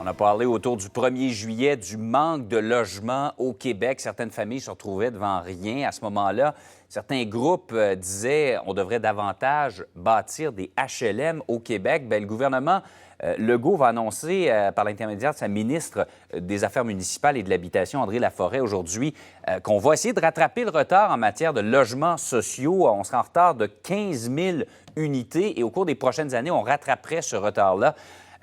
On a parlé autour du 1er juillet du manque de logements au Québec. Certaines familles se retrouvaient devant rien. À ce moment-là, certains groupes disaient qu'on devrait davantage bâtir des HLM au Québec. Bien, le gouvernement Legault va annoncer, par l'intermédiaire de sa ministre des Affaires municipales et de l'Habitation, André Laforêt, aujourd'hui, qu'on va essayer de rattraper le retard en matière de logements sociaux. On sera en retard de 15 000 unités et au cours des prochaines années, on rattraperait ce retard-là.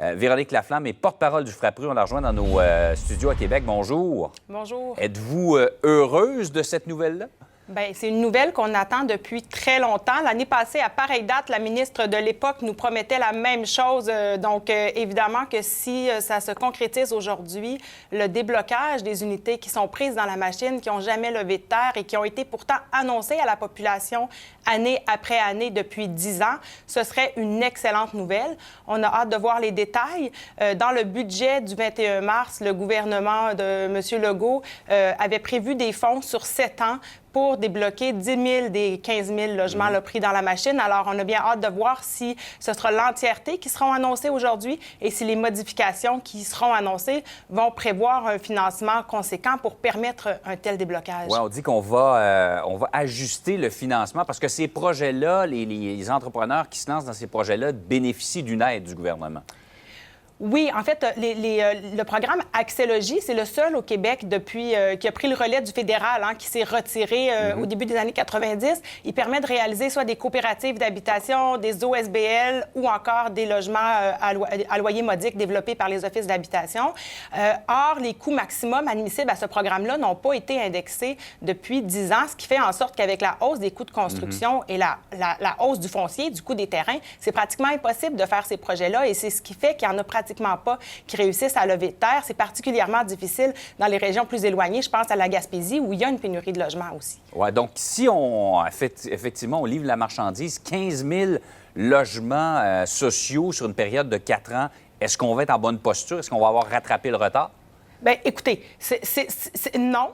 Véronique Laflamme est porte-parole du FRAPRU. On la rejoint dans nos studios à Québec. Bonjour. Bonjour. Êtes-vous heureuse de cette nouvelle-là? Bien, c'est une nouvelle qu'on attend depuis très longtemps. L'année passée, à pareille date, la ministre de l'époque nous promettait la même chose. Donc, évidemment que si ça se concrétise aujourd'hui, le déblocage des unités qui sont prises dans la machine, qui n'ont jamais levé de terre et qui ont été pourtant annoncées à la population année après année depuis 10 ans, ce serait une excellente nouvelle. On a hâte de voir les détails. Dans le budget du 21 mars, le gouvernement de M. Legault avait prévu des fonds sur 7 ans pour débloquer 10 000 des 15 000 logements pris dans la machine. Alors, on a bien hâte de voir si ce sera l'entièreté qui seront annoncées aujourd'hui et si les modifications qui seront annoncées vont prévoir un financement conséquent pour permettre un tel déblocage. Oui, on dit qu'on va ajuster le financement parce que ces projets-là, les entrepreneurs qui se lancent dans ces projets-là bénéficient d'une aide du gouvernement. Oui, en fait, le programme Axélogie, c'est le seul au Québec depuis qui a pris le relais du fédéral, qui s'est retiré au début des années 90. Il permet de réaliser soit des coopératives d'habitation, des OSBL ou encore des logements à loyer modique développés par les offices d'habitation. Or, les coûts maximums admissibles à ce programme-là n'ont pas été indexés depuis 10 ans, ce qui fait en sorte qu'avec la hausse des coûts de construction et la hausse du foncier, du coût des terrains, c'est pratiquement impossible de faire ces projets-là et c'est ce qui fait qu'il y en a pratiquement pas qui réussissent à lever de terre. C'est particulièrement difficile dans les régions plus éloignées. Je pense à la Gaspésie, où il y a une pénurie de logements aussi. Oui, donc si effectivement, on livre la marchandise, 15 000 logements sociaux sur une période de 4 ans, est-ce qu'on va être en bonne posture? Est-ce qu'on va avoir rattrapé le retard? Bien, écoutez, non.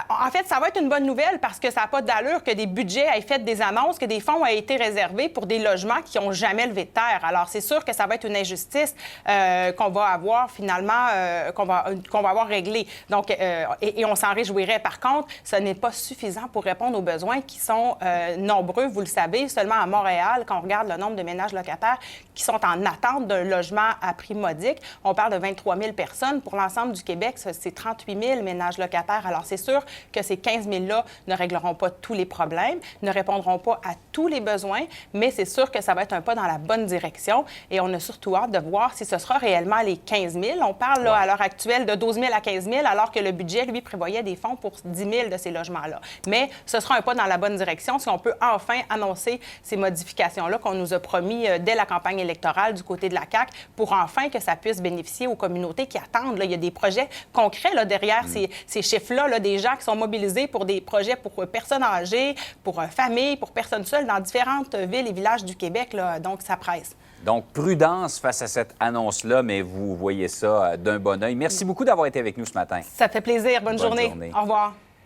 En fait, ça va être une bonne nouvelle parce que ça n'a pas d'allure que des budgets aient fait des annonces, que des fonds aient été réservés pour des logements qui n'ont jamais levé de terre. Alors, c'est sûr que ça va être une injustice qu'on va avoir finalement, qu'on va avoir réglée. Donc, et on s'en réjouirait. Par contre, ce n'est pas suffisant pour répondre aux besoins qui sont nombreux. Vous le savez, seulement à Montréal, quand on regarde le nombre de ménages locataires qui sont en attente d'un logement à prix modique, on parle de 23 000 personnes. Pour l'ensemble du Québec, c'est 38 000 ménages locataires. Alors, c'est sûr que ces 15 000-là ne régleront pas tous les problèmes, ne répondront pas à tous les besoins, mais c'est sûr que ça va être un pas dans la bonne direction et on a surtout hâte de voir si ce sera réellement les 15 000. On parle là, à l'heure actuelle de 12 000 à 15 000, alors que le budget, lui, prévoyait des fonds pour 10 000 de ces logements-là. Mais ce sera un pas dans la bonne direction si on peut enfin annoncer ces modifications-là qu'on nous a promis dès la campagne électorale du côté de la CAQ pour enfin que ça puisse bénéficier aux communautés qui attendent. Là, il y a des projets concrets là, derrière ces chiffres-là, là, des gens qui sont mobilisés pour des projets pour personnes âgées, pour familles, pour personnes seules dans différentes villes et villages du Québec. Là, donc, ça presse. Donc, prudence face à cette annonce-là, mais vous voyez ça d'un bon œil. Merci beaucoup d'avoir été avec nous ce matin. Ça fait plaisir. Bonne journée. Au revoir.